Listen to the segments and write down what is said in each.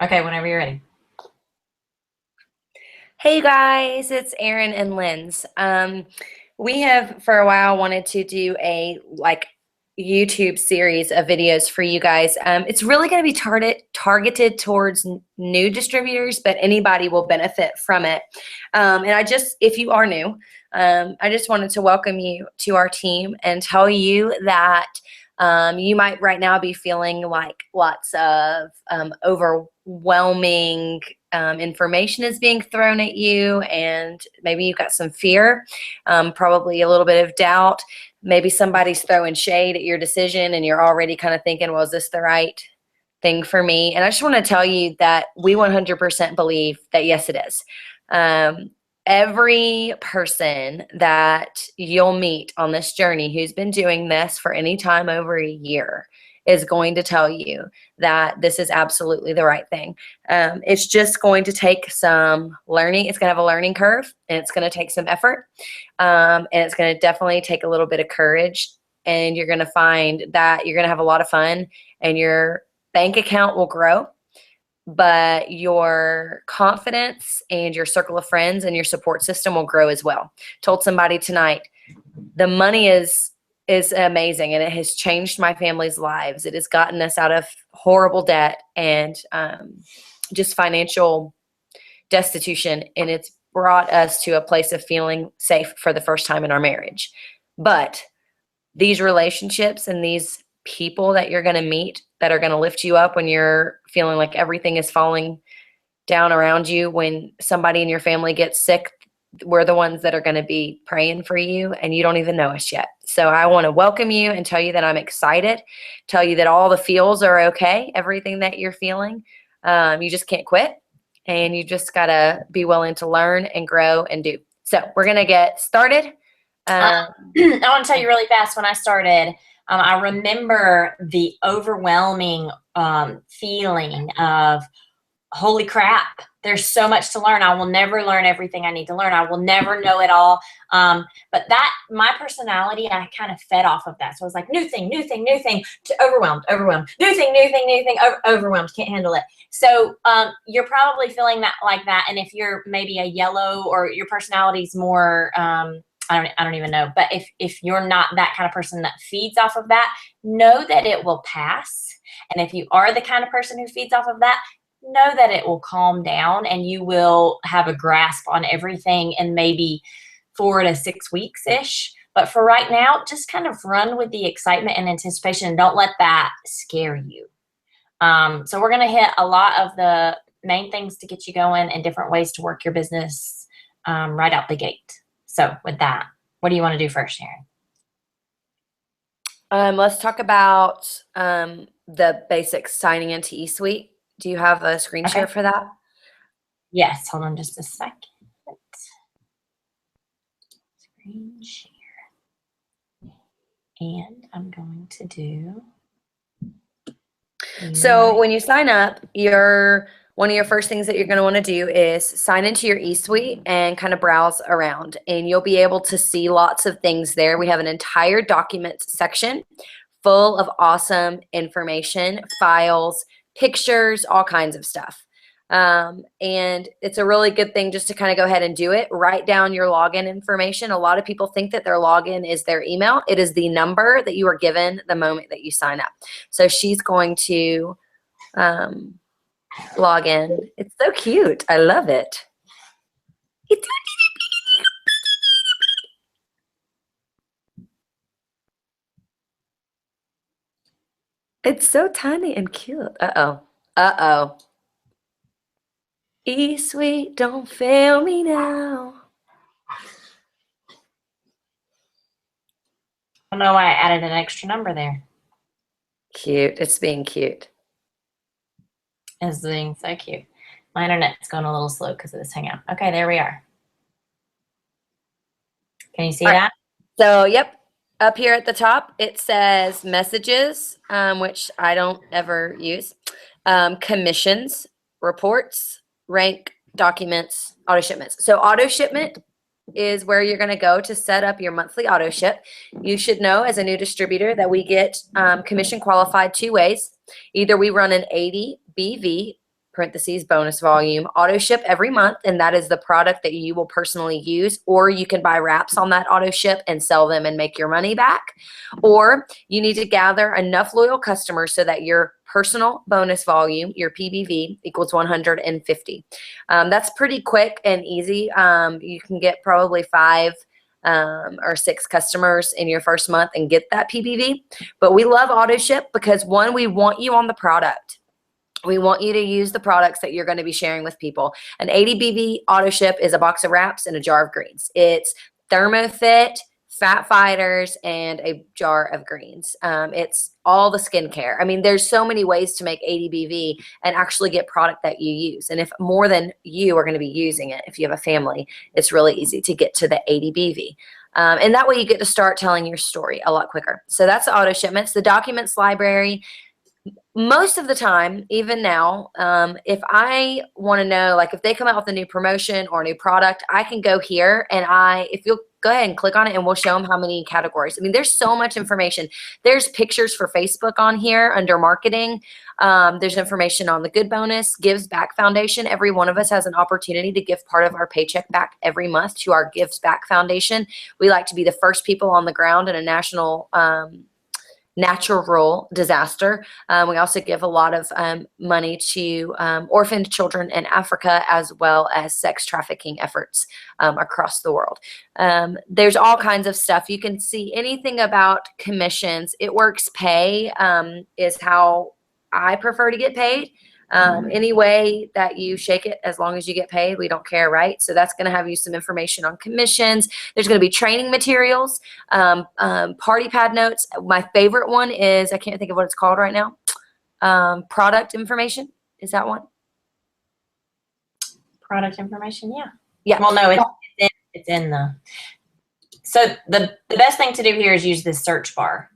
Okay, whenever you're ready. Hey guys, it's Erin and Linz. We have for a while wanted to do a YouTube series of videos for you guys. It's really going to be targeted towards new distributors, but anybody will benefit from it. And if you are new, I just wanted to welcome you to our team and tell you that you might right now be feeling like lots of overwhelming information is being thrown at you, and maybe you've got some fear, probably a little bit of doubt. Maybe somebody's throwing shade at your decision and you're already kind of thinking, well, is this the right thing for me? And I just want to tell you that we 100% believe that yes, it is. Every person that you'll meet on this journey who's been doing this for any time over a year is going to tell you that this is absolutely the right thing. It's just going to take some learning. It's going to have a learning curve, and it's going to take some effort. And it's going to definitely take a little bit of courage. And you're going to find that you're going to have a lot of fun, and your bank account will grow, but your confidence and your circle of friends and your support system will grow as well. Told somebody tonight, the money is amazing, and it has changed my family's lives. It has gotten us out of horrible debt and just financial destitution, and it's brought us to a place of feeling safe for the first time in our marriage. But these relationships and these people that you're going to meet that are going to lift you up when you're feeling like everything is falling down around you, when somebody in your family gets sick, we're the ones that are going to be praying for you, and you don't even know us yet. So I want to welcome you and tell you that I'm excited, tell you that all the feels are okay, everything that you're feeling. You just can't quit, and you just got to be willing to learn and grow and do. So we're going to get started. I want to tell you really fast, when I started, I remember the overwhelming feeling of, holy crap, there's so much to learn. I will never learn everything I need to learn. I will never know it all. But my personality, I kind of fed off of that. So I was like, new thing, to overwhelmed, new thing, overwhelmed, can't handle it. So you're probably feeling that like that. And if you're maybe a yellow, or your personality's more, I don't even know. But if you're not that kind of person that feeds off of that, know that it will pass. And if you are the kind of person who feeds off of that, know that it will calm down, and you will have a grasp on everything in maybe 4 to 6 weeks-ish. But for right now, just kind of run with the excitement and anticipation, and don't let that scare you. So we're going to hit a lot of the main things to get you going and different ways to work your business right out the gate. So with that, what do you want to do first, Sharon? Let's talk about the basics, signing into eSuite. Do you have a screen share for that? Yes, hold on just a second. Screen share. And I'm going to do. So when you sign up, one of your first things that you're going to want to do is sign into your eSuite and kind of browse around, and you'll be able to see lots of things there. We have an entire documents section full of awesome information, files, pictures, all kinds of stuff. And it's a really good thing just to kind of go ahead and do it. Write down your login information. A lot of people think that their login is their email. It is the number that you are given the moment that you sign up. So she's going to log in. It's so cute. I love it. It's so tiny and cute. Uh-oh. Uh-oh. eSuite, don't fail me now. I don't know why I added an extra number there. Cute. It's being cute. It's being so cute. My internet's going a little slow because of this hangout. Okay, there we are. Can you see that? So, yep. Up here at the top, it says messages, which I don't ever use. Commissions, reports, rank, documents, auto shipments. So auto shipment is where you're going to go to set up your monthly auto ship. You should know, as a new distributor, that we get commission qualified 2 ways. Either we run an 80 BV parentheses bonus volume, auto ship every month, and that is the product that you will personally use, or you can buy wraps on that auto ship and sell them and make your money back. Or you need to gather enough loyal customers so that your personal bonus volume, your PBV, equals 150. That's pretty quick and easy. You can get probably 5 or 6 customers in your first month and get that PBV. But we love auto ship because, one, we want you on the product. We want you to use the products that you're going to be sharing with people. An 80BV auto ship is a box of wraps and a jar of greens. It's ThermoFit, fat fighters, and a jar of greens. It's all the skincare. I mean, there's so many ways to make 80BV and actually get product that you use. And if more than you are going to be using it, if you have a family, it's really easy to get to the 80BV. And that way you get to start telling your story a lot quicker. So that's the auto shipments. The documents library, most of the time, even now, if I want to know, like if they come out with a new promotion or a new product, I can go here and if you'll go ahead and click on it and we'll show them how many categories. I mean, there's so much information. There's pictures for Facebook on here under marketing. There's information on the Good Bonus, Gives Back Foundation. Every one of us has an opportunity to give part of our paycheck back every month to our Gives Back Foundation. We like to be the first people on the ground in a national natural disaster. We also give a lot of money to orphaned children in Africa, as well as sex trafficking efforts across the world. There's all kinds of stuff. You can see anything about commissions. It Works Pay is how I prefer to get paid. Any way that you shake it, as long as you get paid, we don't care, right? So that's going to have you some information on commissions. There's going to be training materials, party pad notes. My favorite one is, I can't think of what it's called right now. Product information. Is that one? Product information, yeah. Yeah. Well, no, it's in the. So the best thing to do here is use this search bar.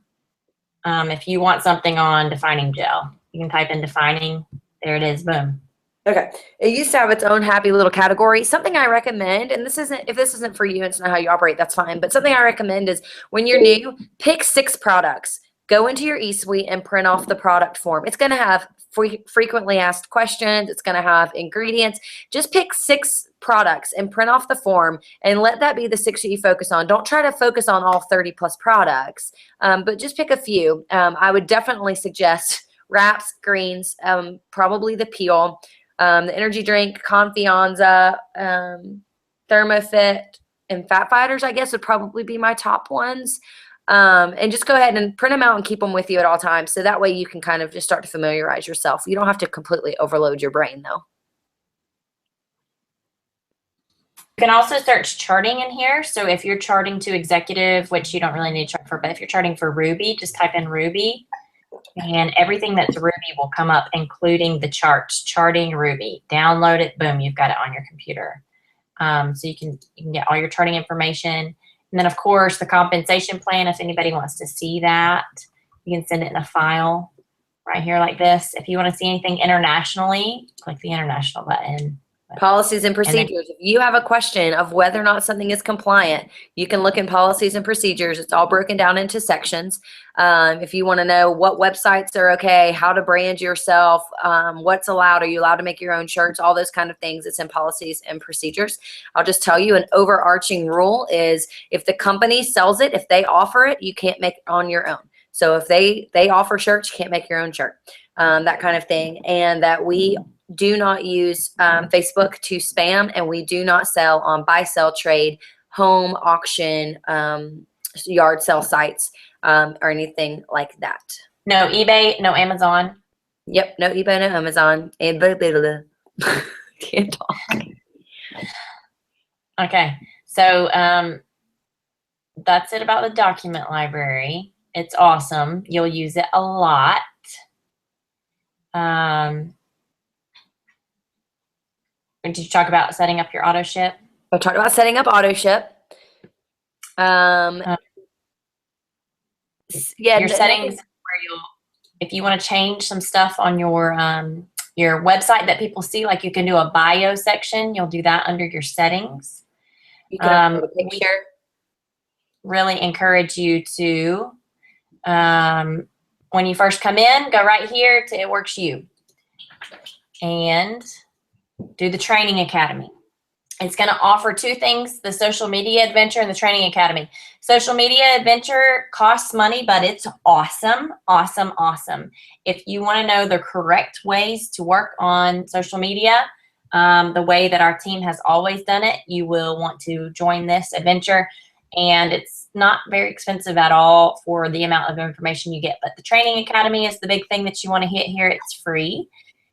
If you want something on defining gel, you can type in defining. There it is. Boom. Okay. It used to have its own happy little category. Something I recommend, and if this isn't for you and it's not how you operate, that's fine. But something I recommend is when you're new, pick 6 products. Go into your eSuite and print off the product form. It's going to have frequently asked questions. It's going to have ingredients. Just pick 6 products and print off the form and let that be the 6 that you focus on. Don't try to focus on all 30 plus products, but just pick a few. I would definitely suggest wraps, greens, probably the peel, the energy drink, Confianza, ThermoFit, and Fat Fighters, I guess, would probably be my top ones. And just go ahead and print them out and keep them with you at all times. So that way you can kind of just start to familiarize yourself. You don't have to completely overload your brain, though. You can also search charting in here. So if you're charting to executive, which you don't really need to chart for, but if you're charting for Ruby, just type in Ruby. And everything that's Ruby will come up, including the charts, charting Ruby. Download it, boom, you've got it on your computer. So you can get all your charting information. And then, of course, the compensation plan, if anybody wants to see that, you can send it in a file right here like this. If you want to see anything internationally, click the international button. Policies and procedures. If you have a question of whether or not something is compliant, you can look in policies and procedures. It's all broken down into sections. If you want to know what websites are okay, how to brand yourself, what's allowed, are you allowed to make your own shirts, all those kind of things, it's in policies and procedures. I'll just tell you an overarching rule is if the company sells it, if they offer it, you can't make it on your own. So if they offer shirts, you can't make your own shirt, that kind of thing. And that we do not use Facebook to spam, and we do not sell on buy, sell, trade, home, auction, yard sale sites, or anything like that. No eBay, no Amazon. Yep, no eBay, no Amazon. And blah, blah, blah, blah. Can't talk. Okay, so that's it about the document library. It's awesome. You'll use it a lot. Did you talk about setting up your auto ship? I talked about setting up auto ship. Yeah, your settings where if you want to change some stuff on your website that people see, like you can do a bio section, you'll do that under your settings. You can upload a picture. Really encourage you to, when you first come in, go right here to It Works You. and do the training academy. It's going to offer two things, the social media adventure and the training academy. Social media adventure costs money, but it's awesome, awesome, awesome. If you want to know the correct ways to work on social media, the way that our team has always done it, you will want to join this adventure. And it's not very expensive at all for the amount of information you get. But the training academy is the big thing that you want to hit here. It's free.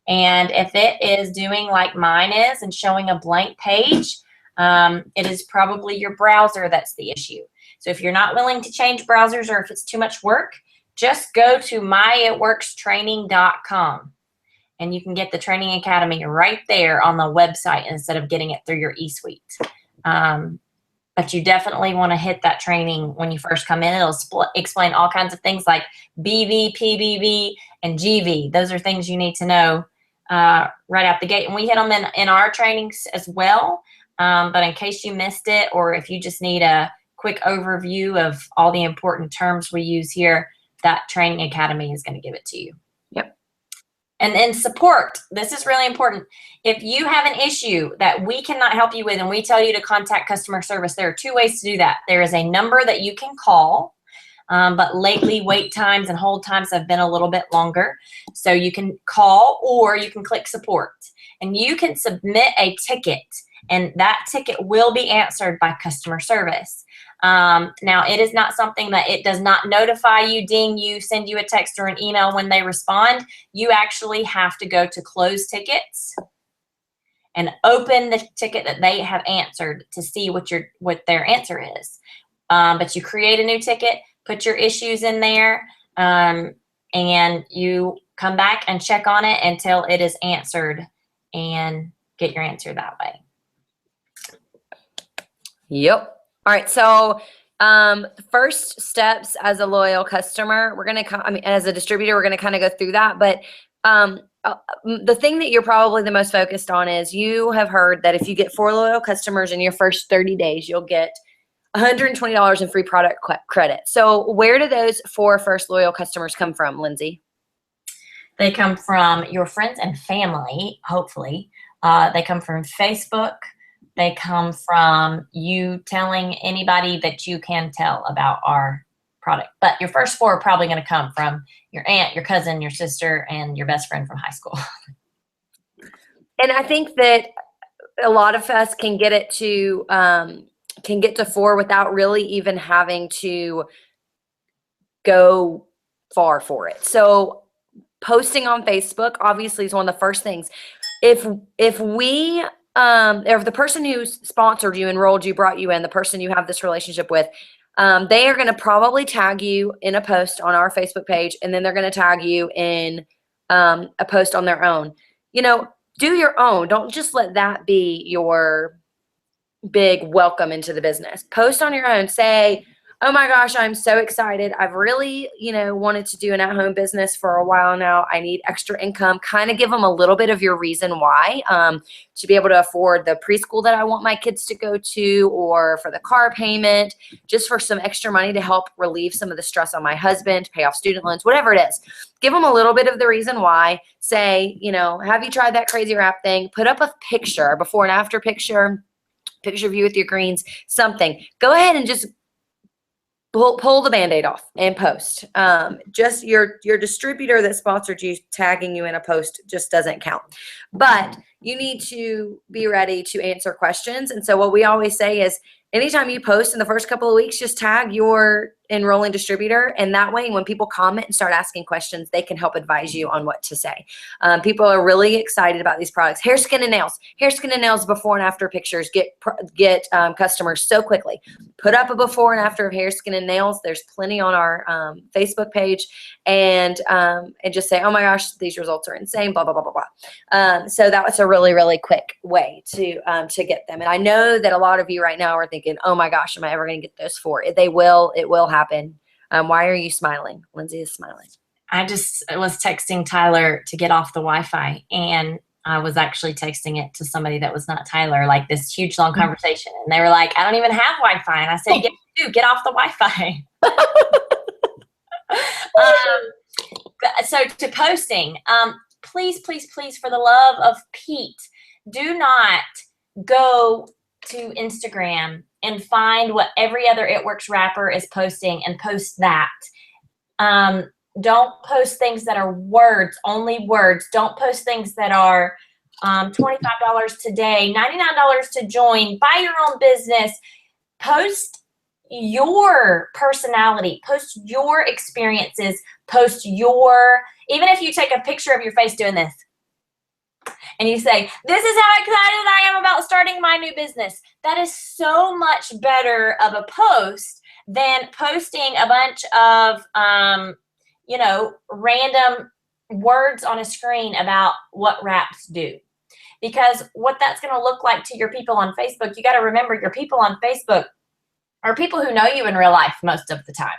And if it is doing like mine is and showing a blank page, it is probably your browser that's the issue. So if you're not willing to change browsers or if it's too much work, just go to myitworkstraining.com and you can get the training academy right there on the website instead of getting it through your eSuite. But you definitely want to hit that training when you first come in. It'll explain all kinds of things like BV, PBV, and GV. Those are things you need to know right out the gate. And we hit them in our trainings as well. But in case you missed it, or if you just need a quick overview of all the important terms we use here, that training academy is going to give it to you. Yep. And then support. This is really important. If you have an issue that we cannot help you with and we tell you to contact customer service, there are two ways to do that. There is a number that you can call, but lately wait times and hold times have been a little bit longer. So you can call or you can click support. And you can submit a ticket, and that ticket will be answered by customer service. Now, it is not something that it does not notify you, ding you, send you a text or an email when they respond. You actually have to go to close tickets and open the ticket that they have answered to see what their answer is. But you create a new ticket, put your issues in there, and you come back and check on it until it is answered and get your answer that way. Yep. All right. So, first steps as a loyal customer, we're going to, as a distributor, we're going to kind of go through that. But, the thing that you're probably the most focused on is you have heard that if you get 4 loyal customers in your first 30 days, you'll get $120 in free product credit. So where do those 4 first loyal customers come from, Lindsay? They come from your friends and family, hopefully. They come from Facebook. They come from you telling anybody that you can tell about our product. But your first 4 are probably going to come from your aunt, your cousin, your sister, and your best friend from high school. And I think that a lot of us can get to 4 without really even having to go far for it. So posting on Facebook obviously is one of the first things. If the person who sponsored you, enrolled you, brought you in, the person you have this relationship with, they are going to probably tag you in a post on our Facebook page, and then they're going to tag you in a post on their own. Do your own. Don't just let that be your big welcome into the business. Post on your own. Say, oh my gosh, I'm so excited. I've really, wanted to do an at-home business for a while now. I need extra income. Kind of give them a little bit of your reason why, to be able to afford the preschool that I want my kids to go to, or for the car payment, just for some extra money to help relieve some of the stress on my husband, pay off student loans, whatever it is. Give them a little bit of the reason why. Say, have you tried that crazy wrap thing? Put up a picture, before and after picture of you with your greens, something. Go ahead and just pull the Band-Aid off and post. Just your distributor that sponsored you tagging you in a post just doesn't count. But you need to be ready to answer questions. And so what we always say is, anytime you post in the first couple of weeks, just tag your enrolling distributor. And that way, when people comment and start asking questions, they can help advise you on what to say. People are really excited about these products. Hair, skin, and nails. Hair, skin, and nails before and after pictures get customers so quickly. Put up a before and after of hair, skin, and nails. There's plenty on our Facebook page. And just say, oh my gosh, these results are insane, blah, blah, blah, blah, blah. So that was a really, really quick way to get them. And I know that a lot of you right now are thinking, oh my gosh, am I ever going to get those 4? It will happen. Why are you smiling? Lindsay is smiling. I just was texting Tyler to get off the Wi-Fi, and I was actually texting it to somebody that was not Tyler, like this huge long conversation. And they were like, I don't even have Wi-Fi. And I said, get off the Wi-Fi. So to posting, please, please, please, for the love of Pete, do not go to Instagram and find what every other It Works rapper is posting and post that. Don't post things that are words, only words. Don't post things that are $25 today, $99 to join, buy your own business. Post your personality, post your experiences, post your, even if you take a picture of your face doing this and you say, this is how excited I am about starting my new business. That is so much better of a post than posting a bunch of, random words on a screen about what raps do. Because what that's going to look like to your people on Facebook, you got to remember your people on Facebook are people who know you in real life most of the time.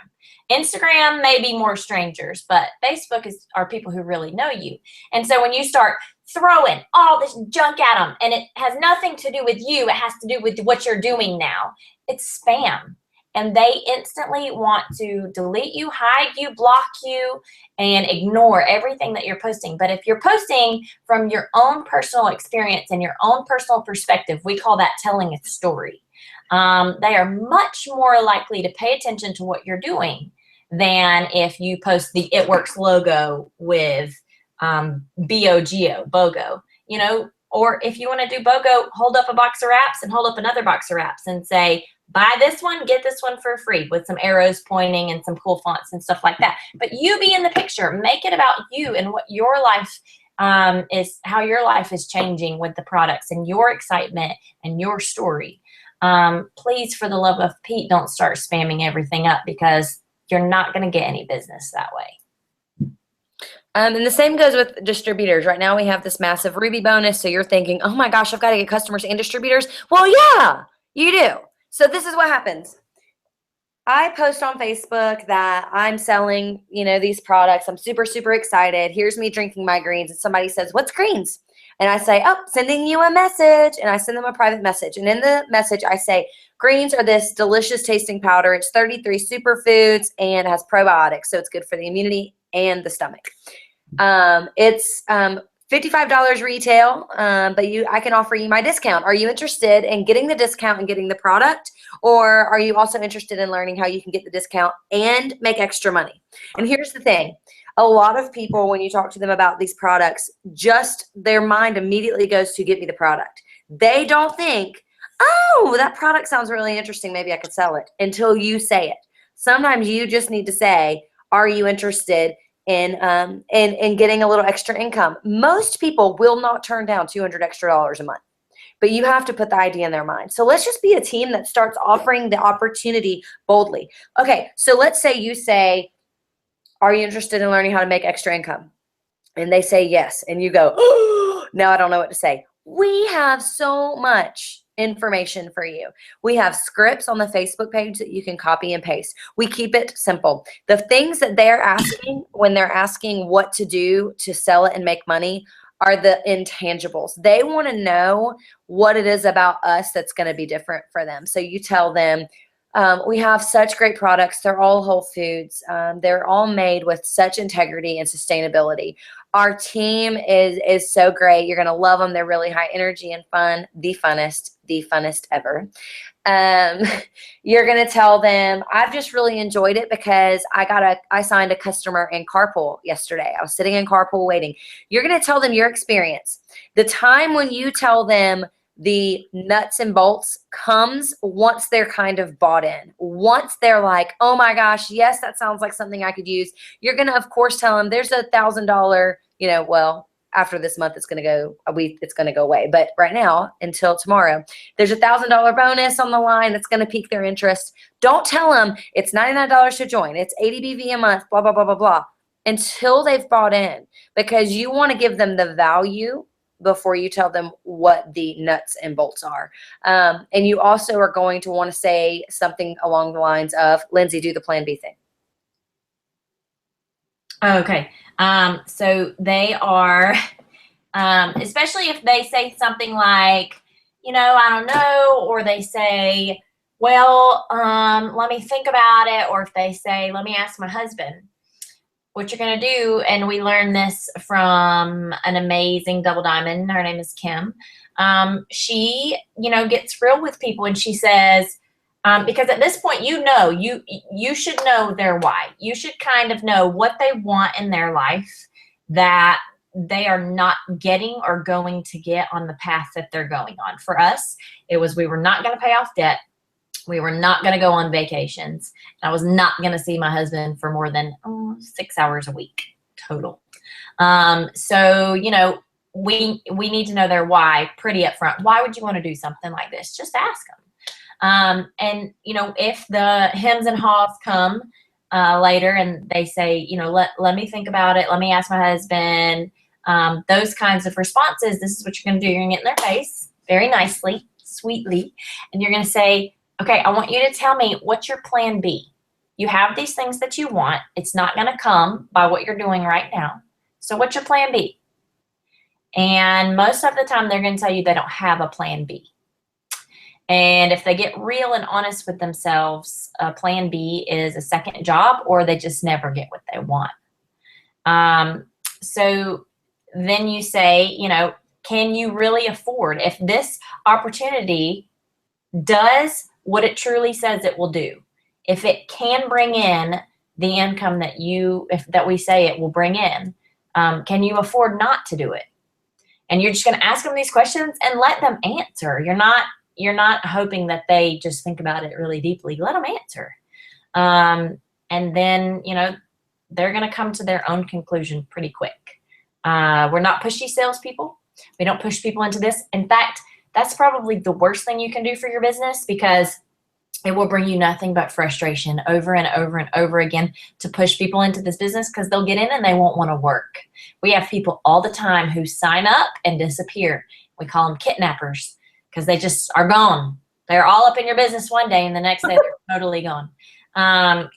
Instagram may be more strangers, but Facebook are people who really know you. And so when you start throwing all this junk at them, and it has nothing to do with you, it has to do with what you're doing now, it's spam. And they instantly want to delete you, hide you, block you, and ignore everything that you're posting. But if you're posting from your own personal experience and your own personal perspective, we call that telling a story. They are much more likely to pay attention to what you're doing than if you post the It Works logo with BOGO, BOGO, or if you want to do BOGO, hold up a box of wraps and hold up another box of wraps and say, buy this one, get this one for free with some arrows pointing and some cool fonts and stuff like that. But you be in the picture. Make it about you and what your life is, how your life is changing with the products and your excitement and your story. Please, for the love of Pete, don't start spamming everything up because you're not going to get any business that way. And the same goes with distributors. Right now we have this massive Ruby bonus. So you're thinking, oh my gosh, I've got to get customers and distributors. Well, yeah, you do. So this is what happens. I post on Facebook that I'm selling, these products. I'm super, super excited. Here's me drinking my greens. And somebody says, what's greens? And I say, oh, sending you a message. And I send them a private message. And in the message, I say, greens are this delicious tasting powder. It's 33 superfoods and has probiotics. So it's good for the immunity and the stomach. It's $55 retail, but I can offer you my discount. Are you interested in getting the discount and getting the product? Or are you also interested in learning how you can get the discount and make extra money? And here's the thing. A lot of people, when you talk to them about these products, just their mind immediately goes to get me the product. They don't think, oh, that product sounds really interesting. Maybe I could sell it, until you say it. Sometimes you just need to say, are you interested in getting a little extra income? Most people will not turn down $200 extra a month, but you have to put the idea in their mind. So let's just be a team that starts offering the opportunity boldly. Okay, so let's say you say, are you interested in learning how to make extra income? And they say yes, and you go, oh, now I don't know what to say. We have so much information for you. We have scripts on the Facebook page that you can copy and paste. We keep it simple. The things that they're asking when they're asking what to do to sell it and make money are the intangibles. They want to know what it is about us that's going to be different for them. So you tell them, we have such great products. They're all whole foods. They're all made with such integrity and sustainability. Our team is so great. You're going to love them. They're really high energy and fun. The funnest ever. You're going to tell them, I've just really enjoyed it because I signed a customer in carpool yesterday. I was sitting in carpool waiting. You're going to tell them your experience. The time when you tell them the nuts and bolts comes once they're kind of bought in. Once they're like, oh my gosh, yes, that sounds like something I could use. You're going to, of course, tell them there's $1,000, well, after this month, it's going to go away. But right now, until tomorrow, there's $1,000 bonus on the line that's going to pique their interest. Don't tell them it's $99 to join. It's 80 BV a month, blah, blah, blah, blah, blah, until they've bought in, because you want to give them the value before you tell them what the nuts and bolts are. And you also are going to want to say something along the lines of, Lindsay, do the Plan B thing. Okay. So they are, especially if they say something like, I don't know, or they say, well, let me think about it. Or if they say, let me ask my husband. what you're going to do, and we learned this from an amazing double diamond. Her name is Kim. She, gets real with people, and she says, because at this point, you should know their why. You should kind of know what they want in their life that they are not getting or going to get on the path that they're going on. For us, it was we were not going to pay off debt. We were not going to go on vacations. I was not going to see my husband for more than 6 hours a week total. So, we need to know their why pretty upfront. Why would you want to do something like this? Just ask them. And, if the hems and haws come later and they say, let me think about it. Let me ask my husband. Those kinds of responses, this is what you're going to do. You're going to get in their face very nicely, sweetly, and you're going to say, okay, I want you to tell me what's your plan B. You have these things that you want. It's not going to come by what you're doing right now. So what's your plan B? And most of the time, they're going to tell you they don't have a plan B. And if they get real and honest with themselves, plan B is a second job, or they just never get what they want. So then you say, can you really afford, if this opportunity does what it truly says it will do, if it can bring in the income that we say it will bring in, can you afford not to do it? And you're just going to ask them these questions and let them answer. You're not hoping that they just think about it really deeply. Let them answer. And then, they're going to come to their own conclusion pretty quick. We're not pushy salespeople. We don't push people into this. In fact, that's probably the worst thing you can do for your business, because it will bring you nothing but frustration over and over and over again to push people into this business, because they'll get in and they won't want to work. We have people all the time who sign up and disappear. We call them kidnappers, because they just are gone. They're all up in your business one day and the next day they're totally gone.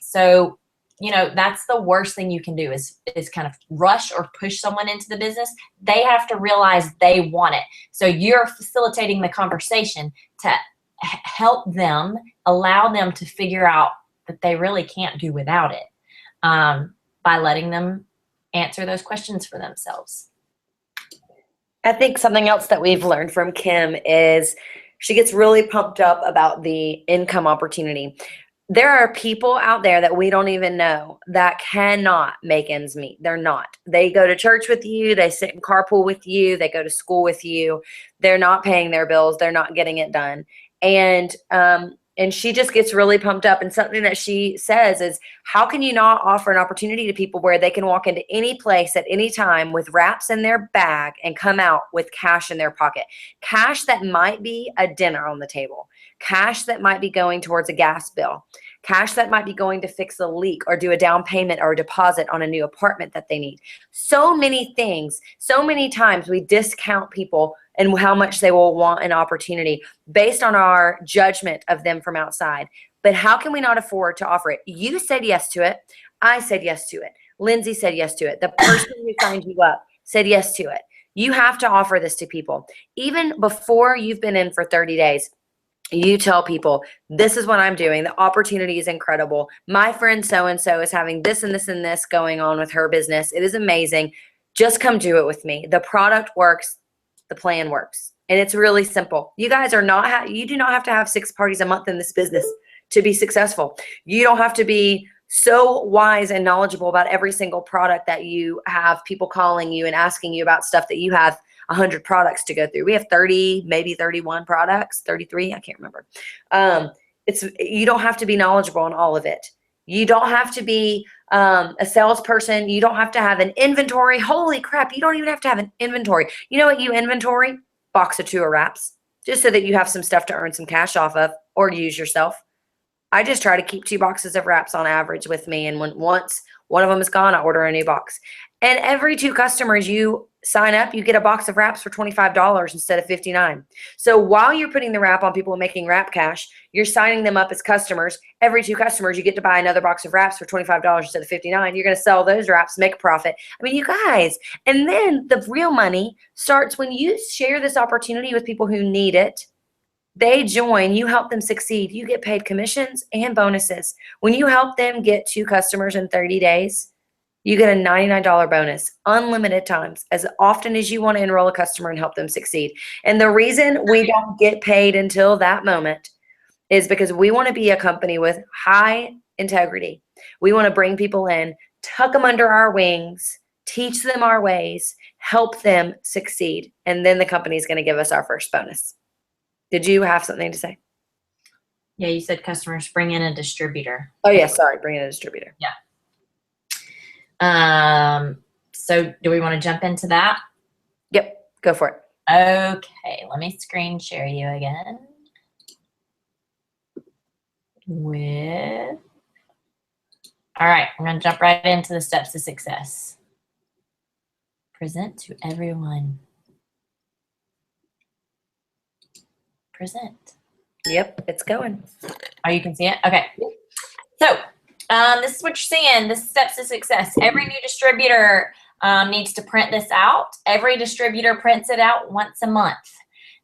So, that's the worst thing you can do is kind of rush or push someone into the business. They have to realize they want it. So you're facilitating the conversation to help them, allow them to figure out that they really can't do without it, by letting them answer those questions for themselves. I think something else that we've learned from Kim is she gets really pumped up about the income opportunity. There are people out there that we don't even know that cannot make ends meet. They're not. They go to church with you. They sit in carpool with you. They go to school with you. They're not paying their bills. They're not getting it done. And she just gets really pumped up. And something that she says is, how can you not offer an opportunity to people where they can walk into any place at any time with wraps in their bag and come out with cash in their pocket? Cash that might be a dinner on the table. Cash that might be going towards a gas bill. Cash that might be going to fix a leak or do a down payment or a deposit on a new apartment that they need. So many things. So many times we discount people and how much they will want an opportunity based on our judgment of them from outside. But how can we not afford to offer it? You said yes to it. I said yes to it. Lindsay said yes to it. The person who signed you up said yes to it. You have to offer this to people. Even before you've been in for 30 days, you tell people, this is what I'm doing. The opportunity is incredible. My friend so-and-so is having this and this and this going on with her business. It is amazing. Just come do it with me. The product works. The plan works. And it's really simple. You guys are not, you do not have to have 6 parties a month in this business to be successful. You don't have to be so wise and knowledgeable about every single product that you have people calling you and asking you about stuff that you have 100 products to go through. We have 30, maybe 31 products, 33, I can't remember. You don't have to be knowledgeable on all of it. You don't have to be a salesperson. You don't have to have an inventory. Holy crap, you don't even have to have an inventory. You know what you inventory? Box of 2 wraps, just so that you have some stuff to earn some cash off of or use yourself. I just try to keep 2 boxes of wraps on average with me. And once one of them is gone, I order a new box. And every 2 customers you sign up, you get a box of wraps for $25 instead of $59. So while you're putting the wrap on people and making wrap cash, you're signing them up as customers. Every 2 customers, you get to buy another box of wraps for $25 instead of $59. You're going to sell those wraps, make a profit. I mean, you guys. And then the real money starts when you share this opportunity with people who need it. They join, you help them succeed. You get paid commissions and bonuses. When you help them get 2 customers in 30 days, You get a $99 bonus, unlimited times, as often as you want to enroll a customer and help them succeed. And the reason we don't get paid until that moment is because we want to be a company with high integrity. We want to bring people in, tuck them under our wings, teach them our ways, help them succeed. And then the company is going to give us our first bonus. Did you have something to say? Yeah, you said customers bring in a distributor. Oh, yeah, sorry, bring in a distributor. Yeah. So do we want to jump into that? Yep, go for it. Okay, let me screen share you again. All right, I'm going to jump right into the steps to success. Present to everyone. Present. Yep, it's going. Oh, you can see it? Okay. So this is what you're seeing. This is steps to success. Every new distributor needs to print this out. Every distributor prints it out once a month.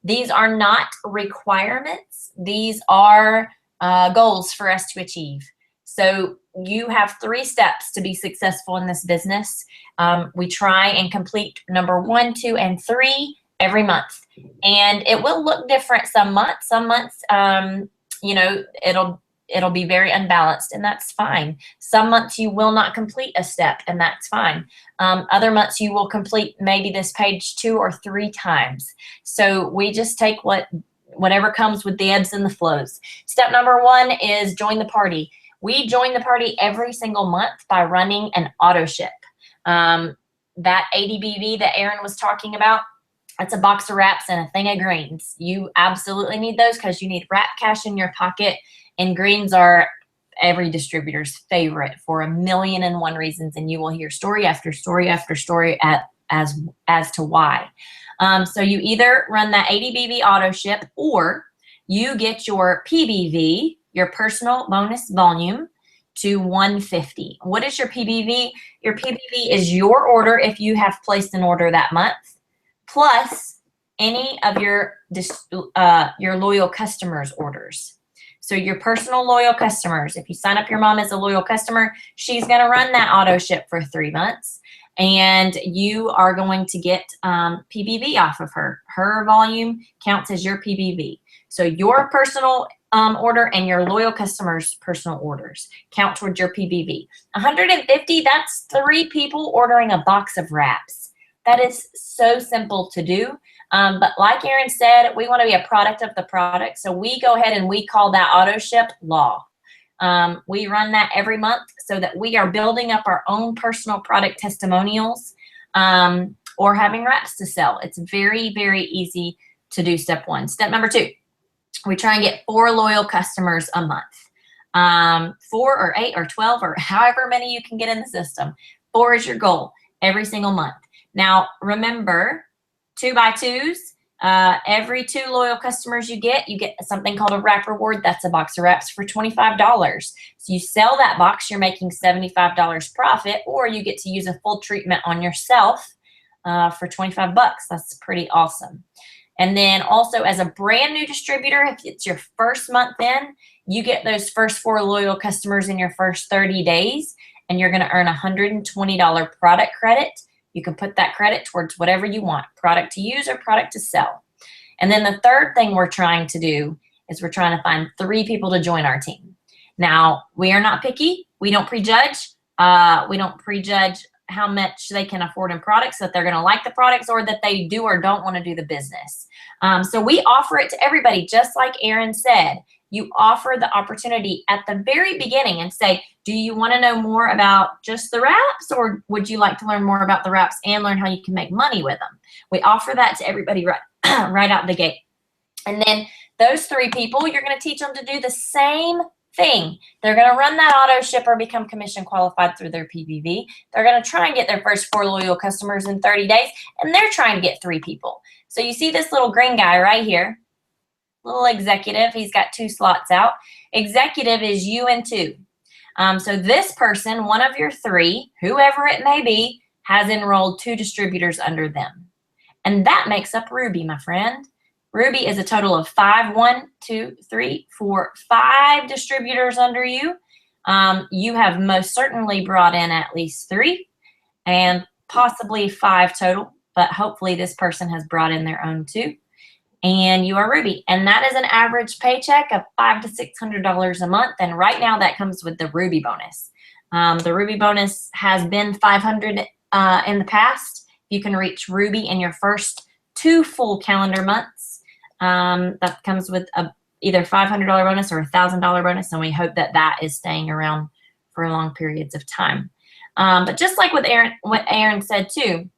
These are not requirements. These are goals for us to achieve. So you have 3 steps to be successful in this business. We try and complete number 1, 2, and 3 every month. And it will look different some months. Some months, you know, it'll be very unbalanced, and that's fine. Some months you will not complete a step, and that's fine. Other months you will complete maybe this page 2 or 3 times. So we just take whatever comes with the ebbs and the flows. Step number 1 is join the party. We join the party every single month by running an auto ship. That ADBV that Aaron was talking about, that's a box of wraps and a thing of greens. You absolutely need those because you need wrap cash in your pocket, and greens are every distributor's favorite for 1,000,001 reasons, and you will hear story after story after story as to why. So you either run that ADBV auto ship, or you get your PBV, your personal bonus volume, to 150. What is your PBV? Your PBV is your order if you have placed an order that month, plus any of your loyal customers' orders. So your personal loyal customers, if you sign up your mom as a loyal customer, she's going to run that auto ship for 3 months, and you are going to get PBV off of her. Her volume counts as your PBV. So your personal order and your loyal customers' personal orders count towards your PBV. 150, that's 3 people ordering a box of wraps. That is so simple to do. But like Aaron said, we want to be a product of the product. So we go ahead and we call that auto ship law. We run that every month so that we are building up our own personal product testimonials or having wraps to sell. It's very, very easy to do step 1. Step number 2, we try and get 4 loyal customers a month. 4 or 8 or 12 or however many you can get in the system. 4 is your goal every single month. Now, remember, 2x2s, every 2 loyal customers you get something called a wrap reward. That's a box of wraps for $25. So you sell that box, you're making $75 profit, or you get to use a full treatment on yourself for $25. That's pretty awesome. And then also, as a brand new distributor, if it's your first month in, you get those first 4 loyal customers in your first 30 days, and you're going to earn $120 product credit. You can put that credit towards whatever you want, product to use or product to sell. And then the third thing we're trying to do is we're trying to find 3 people to join our team. Now, we are not picky. We don't prejudge. We don't prejudge how much they can afford in products, that they're going to like the products, or that they do or don't want to do the business. So we offer it to everybody, just like Aaron said. You offer the opportunity at the very beginning and say, do you want to know more about just the wraps, or would you like to learn more about the wraps and learn how you can make money with them? We offer that to everybody right out the gate. And then those 3 people, you're going to teach them to do the same thing. They're going to run that auto ship or become commission qualified through their PBV. They're going to try and get their first 4 loyal customers in 30 days, and they're trying to get 3 people. So you see this little green guy right here, little executive. He's got 2 slots out. Executive is you and 2. So this person, one of your 3, whoever it may be, has enrolled 2 distributors under them. And that makes up Ruby, my friend. Ruby is a total of 5, 1, 2, 3, 4, 5 distributors under you. You have most certainly brought in at least 3. and possibly 5 total, but hopefully this person has brought in their own too. And you are Ruby. And that is an average paycheck of $500 to $600 a month. And right now that comes with the Ruby bonus. The Ruby bonus has been $500 in the past. You can reach Ruby in your first 2 full calendar months. That comes with either $500 bonus or $1,000 bonus. And we hope that that is staying around for long periods of time. But just like with Aaron, what Aaron said too,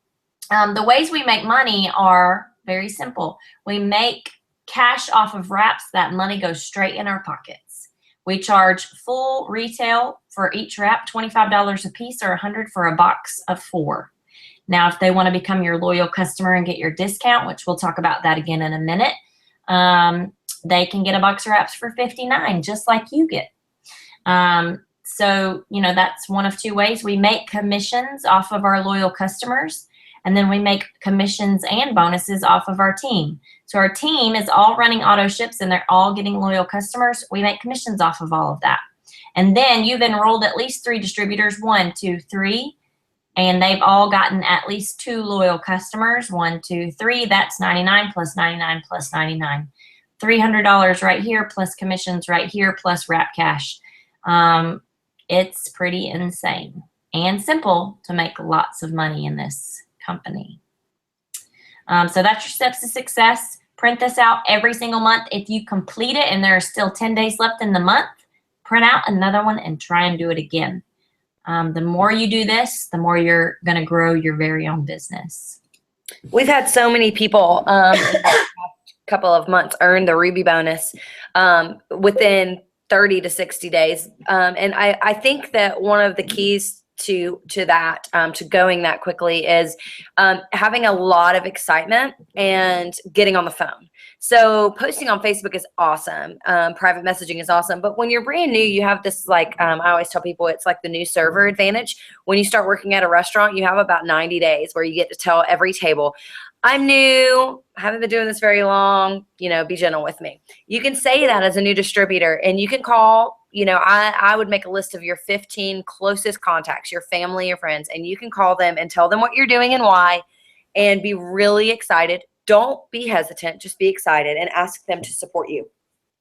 the ways we make money are very simple. We make cash off of wraps. That money goes straight in our pockets. We charge full retail for each wrap, $25 a piece or $100 for a box of 4. Now, if they want to become your loyal customer and get your discount, which we'll talk about that again in a minute, they can get a box of wraps for $59, just like you get. So, you know, that's one of 2 ways. We make commissions off of our loyal customers, and then we make commissions and bonuses off of our team. So our team is all running auto ships and they're all getting loyal customers. We make commissions off of all of that. And then you've enrolled at least 3 distributors, 1, 2, 3, and they've all gotten at least 2 loyal customers, 1, 2, 3. That's 99 plus 99 plus 99. $300 right here plus commissions right here plus wrap cash. It's pretty insane and simple to make lots of money in this company. So that's your steps to success. Print this out every single month. If you complete it and there are still 10 days left in the month, print out another one and try and do it again. The more you do this, the more you're going to grow your very own business. We've had so many people in the past couple of months earn the Ruby bonus within 30 to 60 days. And I think that one of the keys to that, to going that quickly is having a lot of excitement and getting on the phone. So posting on Facebook is awesome. Private messaging is awesome. But when you're brand new, you have this, like, I always tell people it's like the new server advantage. When you start working at a restaurant, you have about 90 days where you get to tell every table, I'm new, haven't been doing this very long, you know, be gentle with me. You can say that as a new distributor, and you can call, you know, I would make a list of your 15 closest contacts, your family, your friends, and you can call them and tell them what you're doing and why, and be really excited. Don't be hesitant, just be excited and ask them to support you.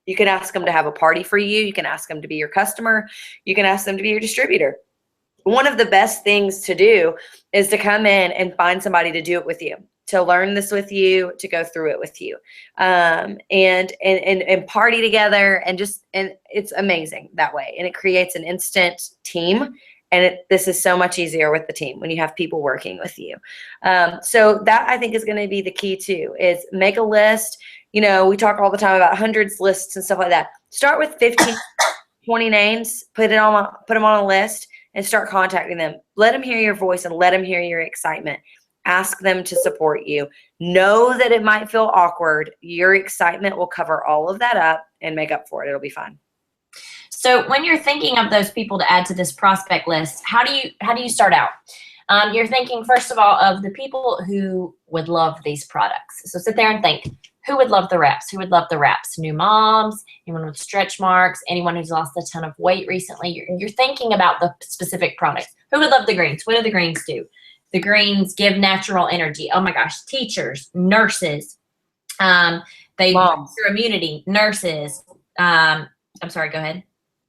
You can ask them to have a party for you. You can ask them to be your customer. You can ask them to be your distributor. One of the best things to do is to come in and find somebody to do it with you, to learn this with you, to go through it with you, and party together, and it's amazing that way. And it creates an instant team. And this is so much easier with the team when you have people working with you. So that, I think, is going to be the key too, is make a list. You know, we talk all the time about hundreds, lists, and stuff like that. Start with 15, 20 names, put them on a list, and start contacting them. Let them hear your voice and let them hear your excitement. Ask them to support you. Know that it might feel awkward. Your excitement will cover all of that up and make up for it. It'll be fine. So when you're thinking of those people to add to this prospect list, how do you start out? You're thinking, first of all, of the people who would love these products. So sit there and think, who would love the wraps? Who would love the wraps? New moms, anyone with stretch marks, anyone who's lost a ton of weight recently. You're thinking about the specific products. Who would love the greens? What do the greens do? The greens give natural energy. Oh my gosh, teachers, nurses, they boost your immunity, nurses. I'm sorry, go ahead.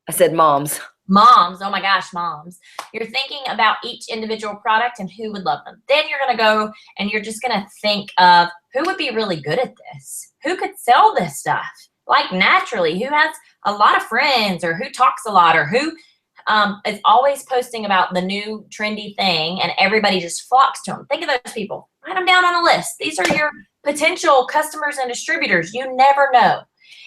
I said moms. Moms, oh my gosh, moms. You're thinking about each individual product and who would love them. Then you're going to go and you're just going to think of who would be really good at this? Who could sell this stuff? Like naturally, who has a lot of friends, or who talks a lot, or who is always posting about the new trendy thing and everybody just flocks to them. Think of those people. Write them down on a list. These are your potential customers and distributors. You never know.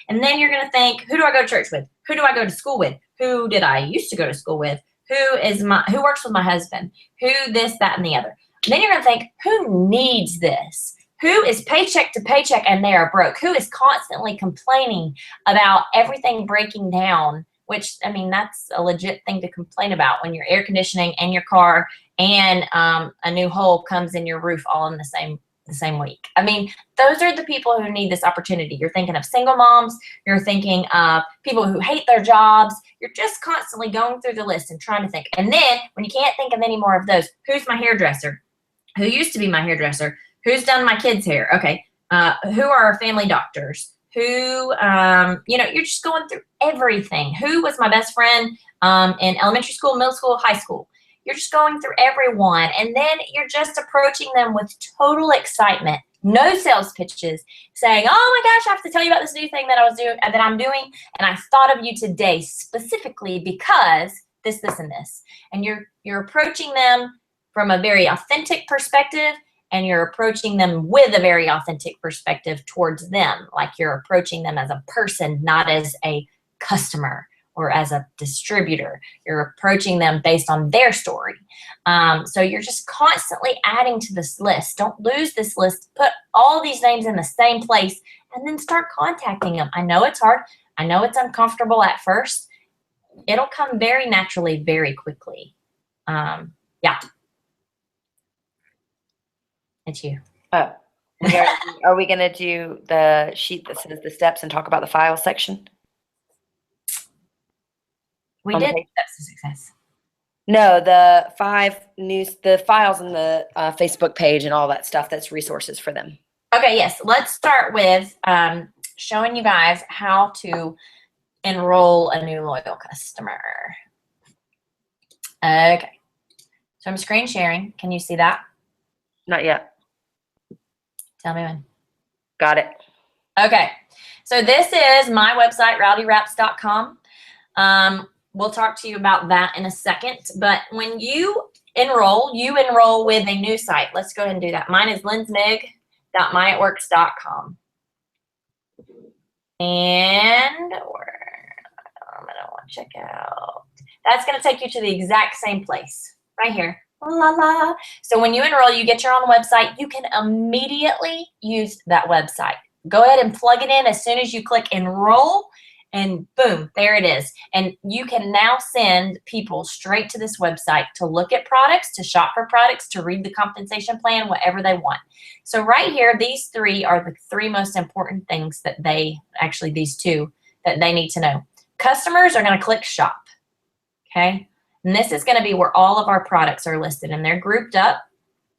And then you're going to think, who do I go to church with? Who do I go to school with? Who did I used to go to school with? Who works with my husband? Who this, that, and the other. And then you're going to think, who needs this? Who is paycheck to paycheck and they are broke? Who is constantly complaining about everything breaking down? Which, I mean, that's a legit thing to complain about when your air conditioning and your car and a new hole comes in your roof all in the the same week. I mean, those are the people who need this opportunity. You're thinking of single moms. You're thinking of people who hate their jobs. You're just constantly going through the list and trying to think. And then when you can't think of any more of those, who's my hairdresser? Who used to be my hairdresser? Who's done my kids' hair? Okay. Who are our family doctors? Who, you're just going through everything. Who was my best friend in elementary school, middle school, high school? You're just going through everyone. And then you're just approaching them with total excitement. No sales pitches, saying, oh my gosh, I have to tell you about this new thing that I'm doing. And I thought of you today specifically because this, and this. And you're approaching them from a very authentic perspective, and you're approaching them with a very authentic perspective towards them. Like you're approaching them as a person, not as a customer or as a distributor. You're approaching them based on their story. So you're just constantly adding to this list. Don't lose this list. Put all these names in the same place and then start contacting them. I know it's hard. I know it's uncomfortable at first. It'll come very naturally, very quickly. Yeah. It's you. Oh, are we going to do the sheet that says the steps and talk about the file section? We did steps to success. No, the files in the Facebook page and all that stuff. That's resources for them. Okay, yes. Let's start with showing you guys how to enroll a new loyal customer. Okay. So I'm screen sharing. Can you see that? Not yet. Tell me when. Got it. Okay. So this is my website, rowdyraps.com. We'll talk to you about that in a second. But when you enroll with a new site. Let's go ahead and do that. Mine is linsmig.myitworks.com. And I'm going to want to check out. That's going to take you to the exact same place right here. La la. So when you enroll, you get your own website. You can immediately use that website. Go ahead and plug it in as soon as you click enroll, and boom, there it is. And you can now send people straight to this website to look at products, to shop for products, to read the compensation plan, whatever they want. So right here, these three are the three most important things that these two that they need to know. Customers are going to click shop. Okay. And this is going to be where all of our products are listed, and they're grouped up.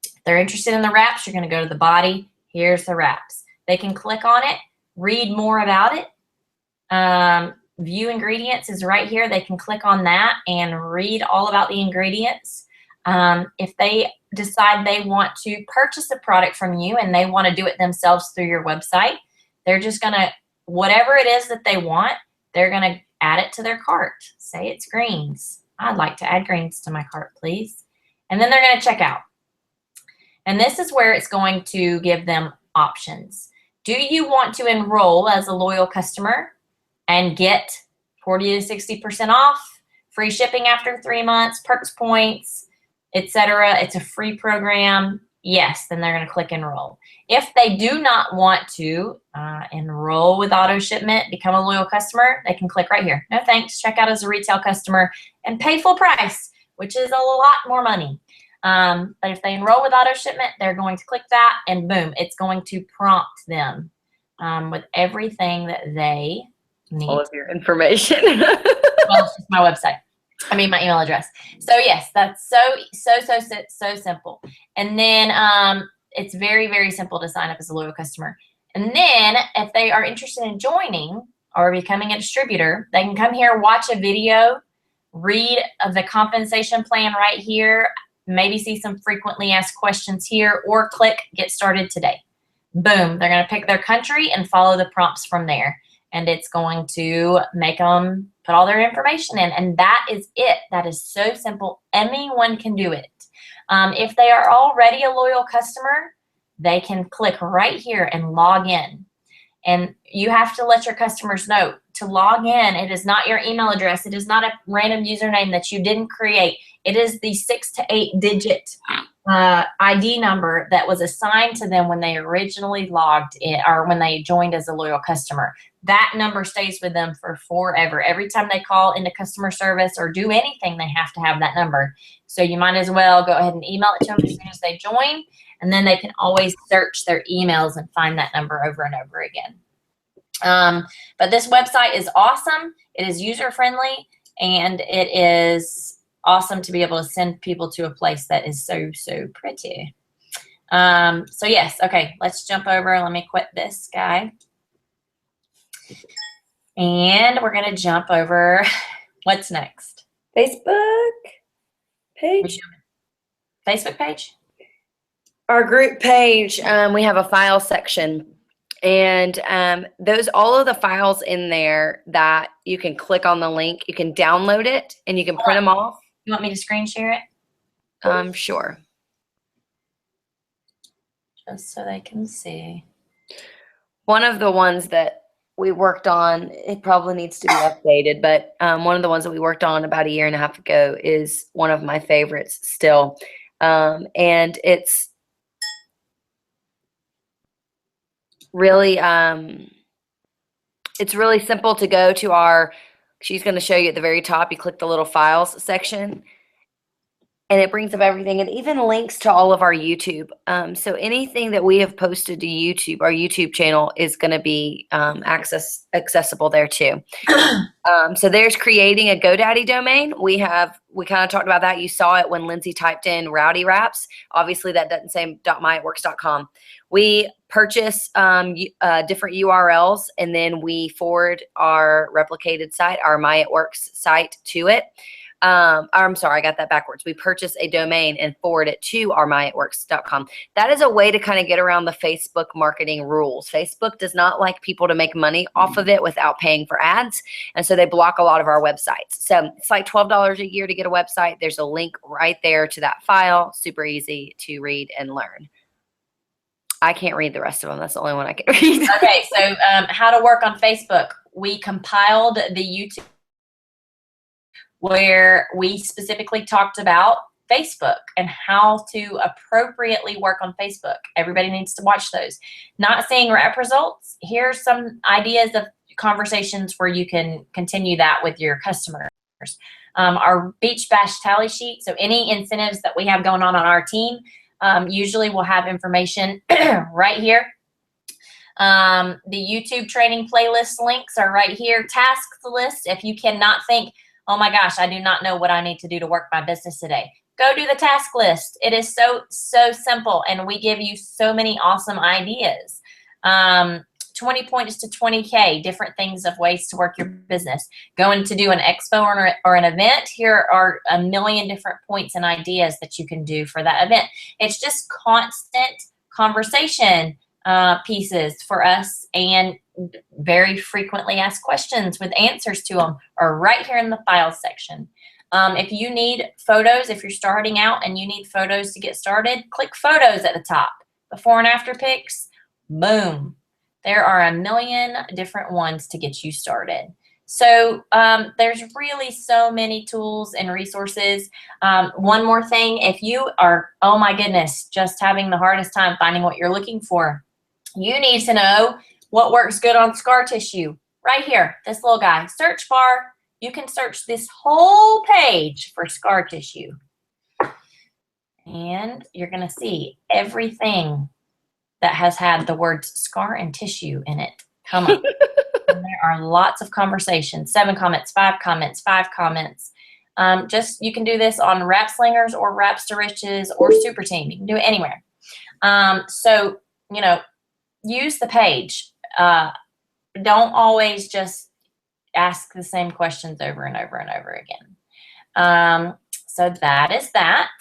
If they're interested in the wraps, you're going to go to the body. Here's the wraps. They can click on it, read more about it. View ingredients is right here. They can click on that and read all about the ingredients. If they decide they want to purchase a product from you and they want to do it themselves through your website, they're just going to, whatever it is that they want, they're going to add it to their cart. Say it's greens. I'd like to add greens to my cart, please. And then they're going to check out. And this is where it's going to give them options. Do you want to enroll as a loyal customer and get 40 to 60% off, free shipping after 3 months, perks points, etc.? It's a free program. Yes, then they're going to click enroll. If they do not want to enroll with auto shipment, become a loyal customer, they can click right here. No thanks, check out as a retail customer and pay full price, which is a lot more money. But if they enroll with auto shipment, they're going to click that and boom, it's going to prompt them with everything that they need. All of your information. Well, it's just my website. I mean, my email address. So yes, that's so simple. And then it's very, very simple to sign up as a loyal customer. And then if they are interested in joining or becoming a distributor, they can come here, watch a video, read the compensation plan right here, maybe see some frequently asked questions here, or click get started today. Boom, they're going to pick their country and follow the prompts from there. And it's going to make them put all their information in. And that is it. That is so simple. Anyone can do it. If they are already a loyal customer, they can click right here and log in. And you have to let your customers know to log in. It is not your email address. It is not a random username that you didn't create. It is the 6 to 8 digit ID number that was assigned to them when they originally logged in or when they joined as a loyal customer. That number stays with them for forever. Every time they call into customer service or do anything, they have to have that number. So you might as well go ahead and email it to them as soon as they join, and then they can always search their emails and find that number over and over again. But this website is awesome. It is user-friendly, and it is awesome to be able to send people to a place that is so, so pretty. So yes, okay, let's jump over. Let me quit this guy. And we're going to jump over. What's next? Facebook page. Facebook page? Our group page, we have a file section. And all of the files in there that you can click on the link, you can download it and you can print them off. You want me to screen share it? Sure. Just so they can see. One of the ones that we worked on, it probably needs to be updated, but one of the ones that we worked on about a year and a half ago is one of my favorites still. And it's really simple to go to our, she's going to show you at the very top, you click the little files section and it brings up everything and even links to all of our YouTube. So anything that we have posted to YouTube, our YouTube channel is going to be accessible there too. So there's creating a GoDaddy domain. We kind of talked about that. You saw it when Lindsay typed in Rowdy Raps. Obviously that doesn't say .myitworks.com. We purchase different URLs and then we forward our replicated site, our My It Works site to it. I'm sorry, I got that backwards. We purchase a domain and forward it to our myitworks.com. That is a way to kind of get around the Facebook marketing rules. Facebook does not like people to make money off of it without paying for ads. And so they block a lot of our websites. So it's like $12 a year to get a website. There's a link right there to that file. Super easy to read and learn. I can't read the rest of them. That's the only one I can read. Okay, so how to work on Facebook. We compiled the YouTube where we specifically talked about Facebook and how to appropriately work on Facebook. Everybody needs to watch those. Not seeing rep results, here's some ideas of conversations where you can continue that with your customers. Our Beach Bash tally sheet, so any incentives that we have going on our team, usually we'll have information right here. The YouTube training playlist links are right here. Tasks list, if you cannot think, oh my gosh, I do not know what I need to do to work my business today. Go do the task list. It is so, so simple, and we give you so many awesome ideas. 20 points to 20K, different things of ways to work your business. Going to do an expo or an event, here are a million different points and ideas that you can do for that event. It's just constant conversation pieces for us, and very frequently asked questions with answers to them are right here in the files section. If you need photos, if you're starting out and you need photos to get started, click photos at the top. Before and after pics, boom. There are a million different ones to get you started. So there's really so many tools and resources. One more thing, if you are, oh my goodness, just having the hardest time finding what you're looking for, you need to know what works good on scar tissue. Right here, this little guy, search bar. You can search this whole page for scar tissue. And you're going to see everything that has had the words scar and tissue in it come up. And there are lots of conversations, 7 comments, 5 comments, 5 comments. Just, you can do this on Wrap Slingers or Wraps to Riches or Super Team. You can do it anywhere. So, you know, use the page. Don't always just ask the same questions over and over and over again. So that is that.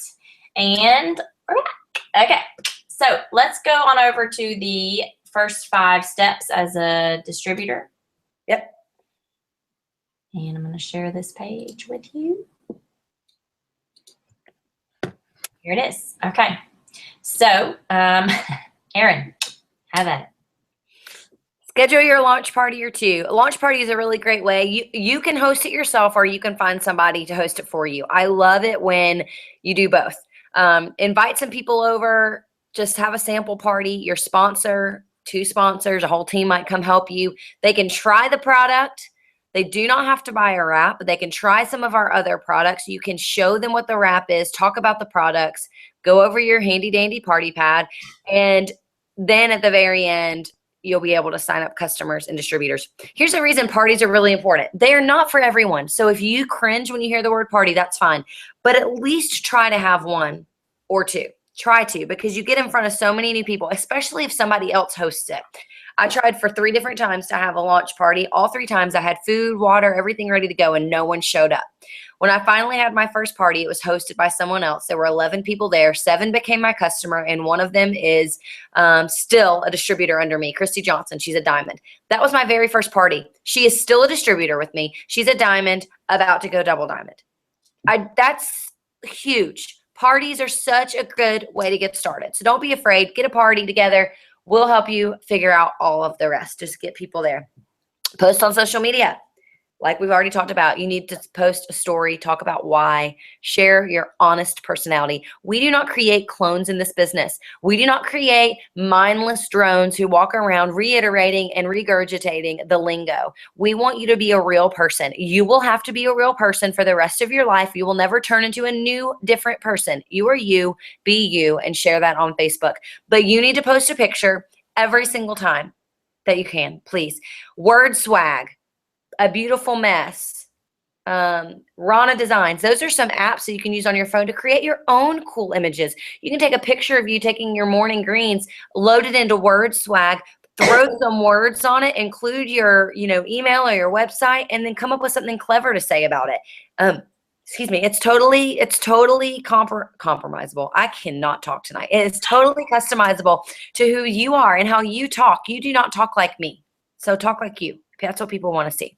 And we're back. Okay. So let's go on over to the first 5 steps as a distributor. Yep. And I'm going to share this page with you. Here it is. Okay. So, Erin, have at it. Schedule your launch party or 2. A launch party is a really great way. You can host it yourself or you can find somebody to host it for you. I love it when you do both. Invite some people over, just have a sample party. Your sponsor, 2 sponsors, a whole team might come help you. They can try the product. They do not have to buy a wrap, but they can try some of our other products. You can show them what the wrap is, talk about the products, go over your handy dandy party pad, and then at the very end, you'll be able to sign up customers and distributors. Here's the reason parties are really important. They are not for everyone. So if you cringe when you hear the word party, that's fine. But at least try to have 1 or 2. Try to, because you get in front of so many new people, especially if somebody else hosts it. I tried for 3 different times to have a launch party. All 3 times I had food, water, everything ready to go, and no one showed up. When I finally had my first party, it was hosted by someone else. There were 11 people there. 7 became my customer, and one of them is still a distributor under me, Christy Johnson. She's a diamond. That was my very first party. She is still a distributor with me. She's a diamond, about to go double diamond. That's huge. Parties are such a good way to get started. So don't be afraid. Get a party together. We'll help you figure out all of the rest. Just get people there. Post on social media. Like we've already talked about, you need to post a story, talk about why, share your honest personality. We do not create clones in this business. We do not create mindless drones who walk around reiterating and regurgitating the lingo. We want you to be a real person. You will have to be a real person for the rest of your life. You will never turn into a new, different person. You are you, be you, and share that on Facebook. But you need to post a picture every single time that you can, please. Word swag. A Beautiful Mess, Rana Designs. Those are some apps that you can use on your phone to create your own cool images. You can take a picture of you taking your morning greens, load it into Word Swag, throw some words on it, include your email or your website, and then come up with something clever to say about it. Excuse me. It's totally compromisable. I cannot talk tonight. It is totally customizable to who you are and how you talk. You do not talk like me, so talk like you. That's what people want to see.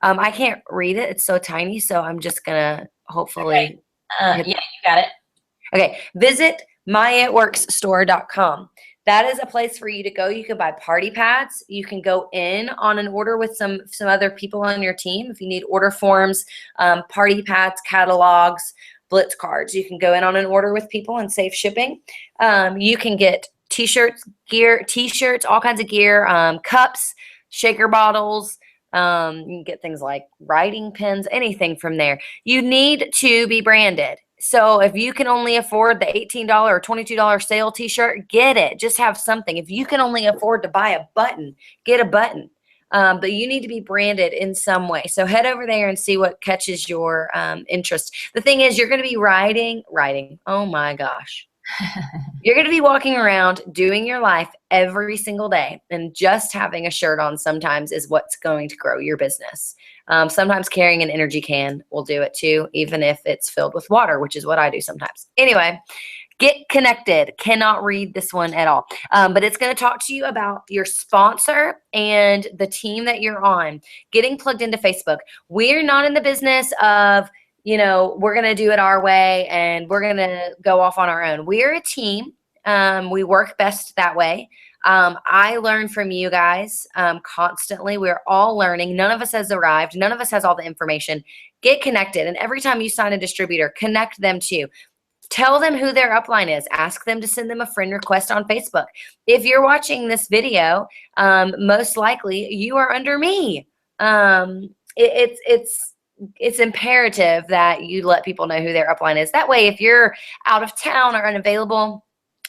I can't read it. It's so tiny. So I'm just going to hopefully. Okay. Yeah, you got it. Okay. Visit myitworksstore.com. That is a place for you to go. You can buy party pads. You can go in on an order with some other people on your team. If you need order forms, party pads, catalogs, blitz cards, you can go in on an order with people and save shipping. You can get t-shirts, all kinds of gear, cups, shaker bottles. You can get things like writing pens, anything from there. You need to be branded. So if you can only afford the $18 or $22 sale t-shirt, get it. Just have something. If you can only afford to buy a button, get a button. But you need to be branded in some way. So head over there and see what catches your interest. The thing is, you're going to be writing. Oh my gosh. You're going to be walking around doing your life every single day, and just having a shirt on sometimes is what's going to grow your business. Sometimes carrying an energy can will do it too, even if it's filled with water, which is what I do sometimes. Anyway, get connected. Cannot read this one at all, but it's going to talk to you about your sponsor and the team that you're on. Getting plugged into Facebook. We're not in the business of we're going to do it our way and we're going to go off on our own. We're a team. We work best that way. I learn from you guys constantly. We're all learning. None of us has arrived. None of us has all the information. Get connected. And every time you sign a distributor, connect them too. Tell them who their upline is. Ask them to send them a friend request on Facebook. If you're watching this video, most likely you are under me. It's imperative that you let people know who their upline is. That way, if you're out of town or unavailable,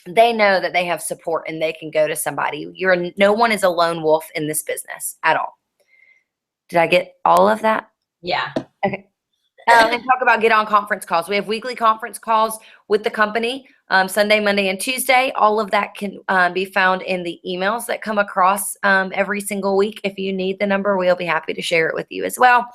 they know that they have support and they can go to somebody. No one is a lone wolf in this business at all. Did I get all of that? Yeah. Okay. And talk about get on conference calls. We have weekly conference calls with the company, Sunday, Monday, and Tuesday. All of that can be found in the emails that come across every single week. If you need the number, we'll be happy to share it with you as well.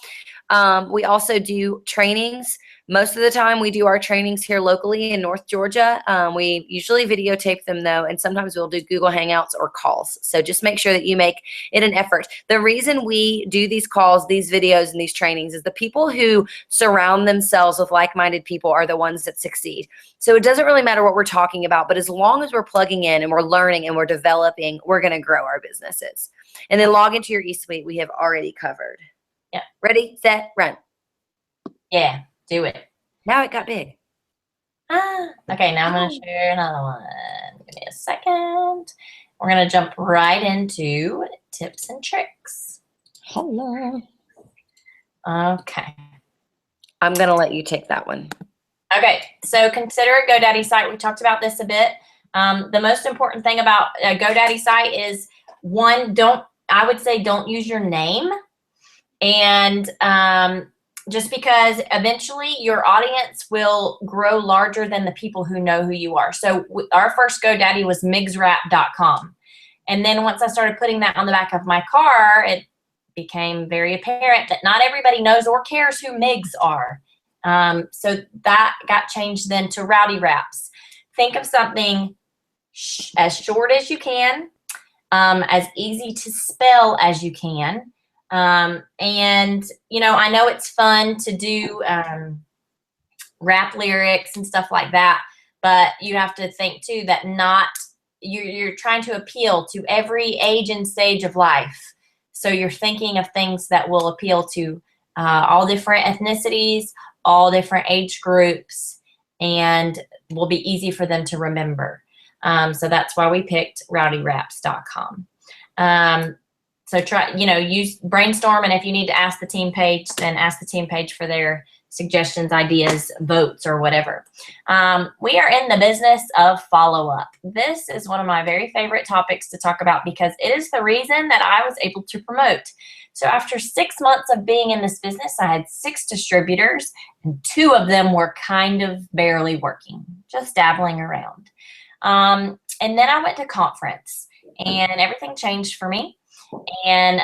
We also do trainings. Most of the time we do our trainings here locally in North Georgia. We usually videotape them though, and sometimes we'll do Google Hangouts or calls. So just make sure that you make it an effort. The reason we do these calls, these videos, and these trainings is the people who surround themselves with like-minded people are the ones that succeed. So it doesn't really matter what we're talking about, but as long as we're plugging in and we're learning and we're developing, we're going to grow our businesses. And then log into your eSuite we have already covered. Yeah. Ready, set, run. Yeah. Do it. Now it got big. Okay, now I'm going to share another one. Give me a second. We're going to jump right into tips and tricks. Holla. Okay. I'm going to let you take that one. Okay, so consider a GoDaddy site. We talked about this a bit. The most important thing about a GoDaddy site is, one, I would say don't use your name. And just because eventually your audience will grow larger than the people who know who you are. So our first GoDaddy was migswrap.com. And then once I started putting that on the back of my car, it became very apparent that not everybody knows or cares who Migs are. So that got changed then to Rowdy Wraps. Think of something as short as you can, as easy to spell as you can. And, you know, I know it's fun to do rap lyrics and stuff like that, but you have to think too that you're trying to appeal to every age and stage of life. So you're thinking of things that will appeal to all different ethnicities, all different age groups, and will be easy for them to remember. So that's why we picked rowdywraps.com. So use brainstorm, and if you need to ask the team page, then ask the team page for their suggestions, ideas, votes, or whatever. We are in the business of follow-up. This is one of my very favorite topics to talk about because it is the reason that I was able to promote. So after 6 months of being in this business, I had 6 distributors, and 2 of them were kind of barely working, just dabbling around. And then I went to conference, and everything changed for me. And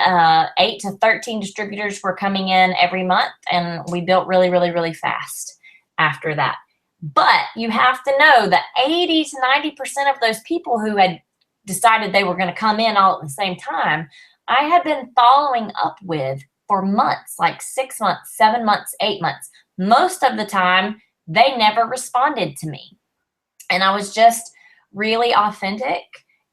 8 to 13 distributors were coming in every month, and we built really, really, really fast after that. But you have to know that 80 to 90% of those people who had decided they were going to come in all at the same time, I had been following up with for months, like 6 months, 7 months, 8 months. Most of the time, they never responded to me. And I was just really authentic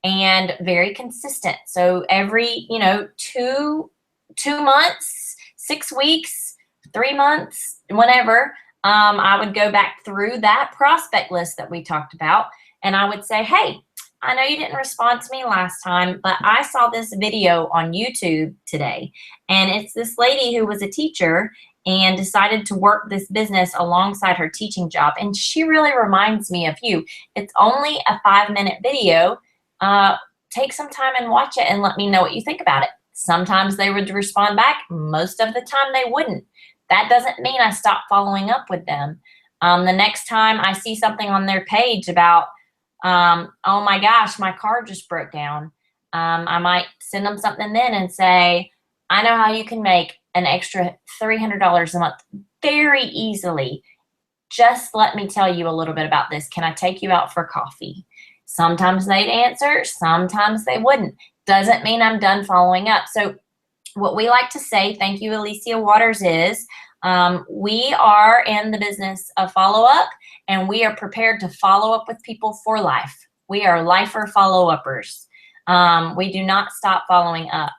and very consistent. So every, 2 months, 6 weeks, 3 months, whenever, I would go back through that prospect list that we talked about, and I would say, hey, I know you didn't respond to me last time, but I saw this video on YouTube today, and it's this lady who was a teacher and decided to work this business alongside her teaching job, and she really reminds me of you. It's only a 5-minute video. Take some time and watch it and let me know what you think about it. Sometimes they would respond back. Most of the time they wouldn't. That doesn't mean I stop following up with them. The next time I see something on their page about, oh my gosh, my car just broke down, I might send them something then and say, I know how you can make an extra $300 a month very easily. Just let me tell you a little bit about this. Can I take you out for coffee? Sometimes they'd answer, sometimes they wouldn't. Doesn't mean I'm done following up. So what we like to say, thank you, Alicia Waters, is we are in the business of follow-up, and we are prepared to follow up with people for life. We are lifer follow-uppers. We do not stop following up.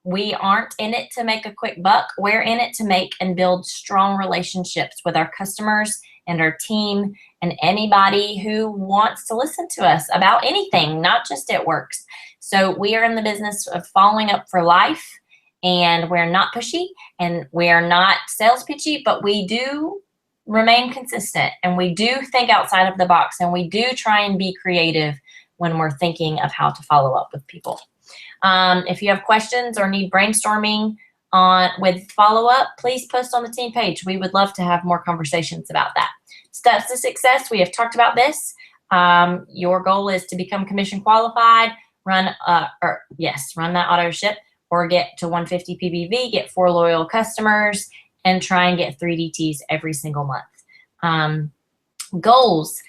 We aren't in it to make a quick buck. We're in it to make and build strong relationships with our customers and our team and anybody who wants to listen to us about anything, not just at Works. So we are in the business of following up for life, and we're not pushy and we're not sales pitchy, but we do remain consistent, and we do think outside of the box, and we do try and be creative when we're thinking of how to follow up with people. If you have questions or need brainstorming with follow-up, please post on the team page. We would love to have more conversations about that. Steps to success, we have talked about this. Your goal is to become commission qualified, run that auto ship, or get to 150 PBV, get 4 loyal customers, and try and get 3 DTs every single month. Goals.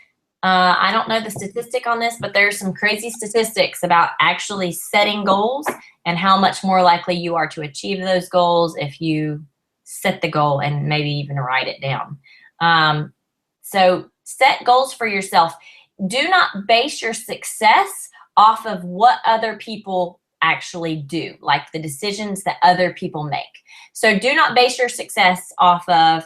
I don't know the statistic on this, but there's some crazy statistics about actually setting goals and how much more likely you are to achieve those goals if you set the goal and maybe even write it down. So set goals for yourself. Do not base your success off of what other people actually do, like the decisions that other people make. So do not base your success off of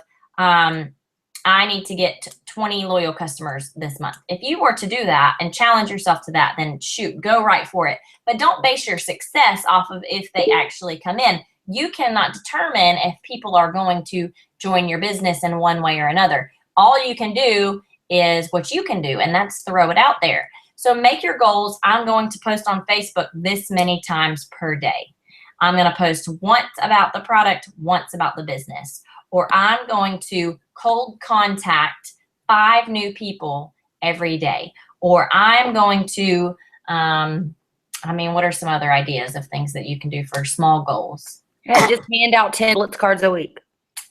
I need to get 20 loyal customers this month. If you were to do that and challenge yourself to that, then shoot, go right for it. But don't base your success off of if they actually come in. You cannot determine if people are going to join your business in one way or another. All you can do is what you can do, and that's throw it out there. So make your goals. I'm going to post on Facebook this many times per day. I'm going to post once about the product, once about the business. Or I'm going to cold contact 5 new people every day. Or I'm going to, what are some other ideas of things that you can do for small goals? Yeah, just hand out 10 Blitz cards a week.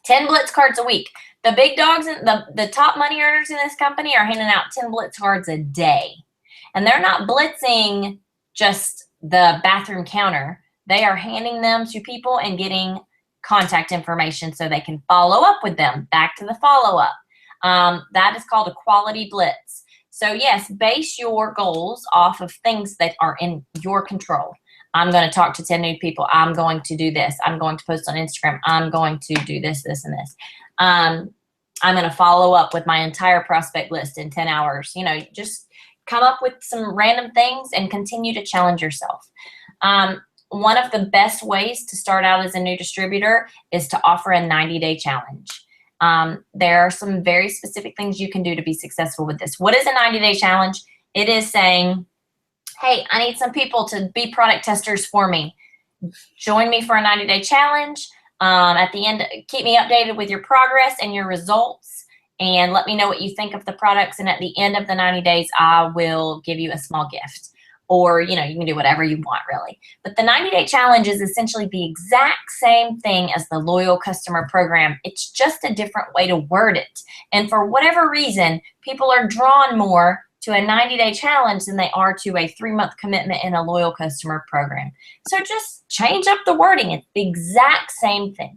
10 Blitz cards a week. The big dogs, the top money earners in this company are handing out 10 Blitz cards a day. And they're not blitzing just the bathroom counter. They are handing them to people and getting contact information so they can follow up with them. Back to the follow-up. That is called a quality blitz. So yes, base your goals off of things that are in your control. I'm going to talk to 10 new people. I'm going to do this. I'm going to post on Instagram. I'm going to do this, this, and this. I'm going to follow up with my entire prospect list in 10 hours. Just come up with some random things and continue to challenge yourself. One of the best ways to start out as a new distributor is to offer a 90-day challenge. There are some very specific things you can do to be successful with this. What is a 90-day challenge? It is saying, hey, I need some people to be product testers for me. Join me for a 90-day challenge. At the end, keep me updated with your progress and your results, and let me know what you think of the products. And at the end of the 90 days, I will give you a small gift. Or, you can do whatever you want, really. But the 90-day challenge is essentially the exact same thing as the loyal customer program. It's just a different way to word it. And for whatever reason, people are drawn more to a 90-day challenge than they are to a 3-month commitment in a loyal customer program. So just change up the wording. It's the exact same thing.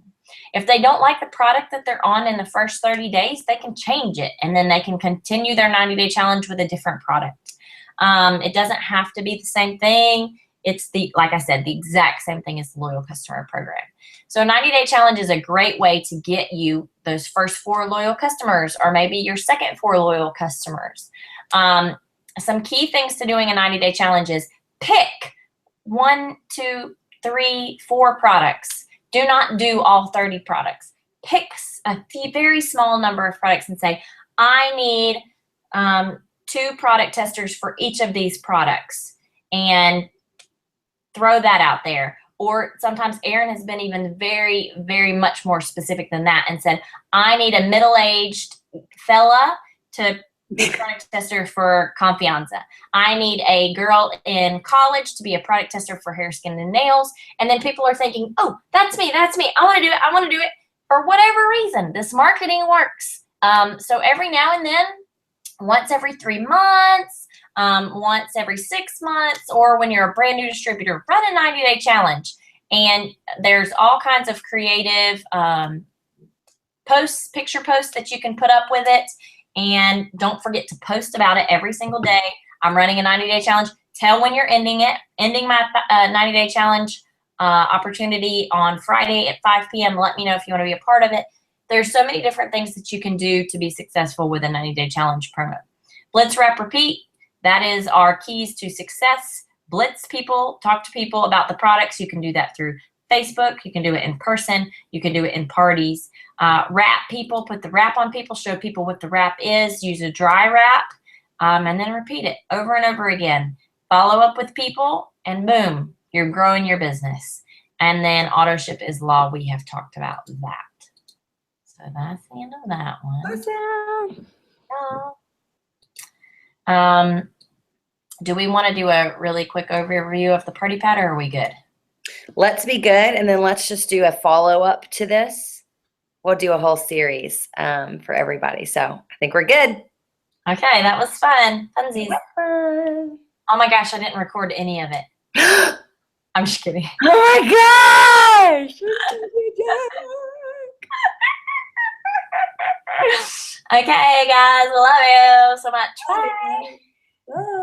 If they don't like the product that they're on in the first 30 days, they can change it, and then they can continue their 90-day challenge with a different product. It doesn't have to be the same thing. It's like I said, the exact same thing as the loyal customer program. So a 90-day challenge is a great way to get you those first 4 loyal customers, or maybe your second 4 loyal customers. Some key things to doing a 90-day challenge is pick 1, 2, 3, 4 products. Do not do all 30 products. Pick a very small number of products and say, I need 2 product testers for each of these products, and throw that out there. Or sometimes Erin has been even very, very much more specific than that and said, I need a middle-aged fella to be a product tester for Confianza. I need a girl in college to be a product tester for hair, skin, and nails. And then people are thinking, oh, that's me. I want to do it. I want to do it. For whatever reason, this marketing works. So every now and then, once every 3 months, once every 6 months, or when you're a brand new distributor, run a 90-day challenge. And there's all kinds of creative picture posts that you can put up with it. And don't forget to post about it every single day. I'm running a 90-day challenge. Tell when you're ending it. Ending my 90-day challenge opportunity on Friday at 5 p.m. Let me know if you want to be a part of it. There's so many different things that you can do to be successful with a 90-day challenge promo. Blitz, wrap, repeat. That is our keys to success. Blitz people, talk to people about the products. You can do that through Facebook. You can do it in person. You can do it in parties. Wrap people, put the wrap on people, show people what the wrap is. Use a dry wrap, and then repeat it over and over again. Follow up with people, and boom, you're growing your business. And then auto ship is law. We have talked about that. So that's the end of that one. Awesome. Do we want to do a really quick overview of the party pad, or are we good? Let's be good, and then let's just do a follow-up to this. We'll do a whole series for everybody. So I think we're good. Okay, that was fun. Funsies. Fun. Oh my gosh, I didn't record any of it. I'm just kidding. Oh my gosh! Okay, guys, I love you so much. Bye. Bye.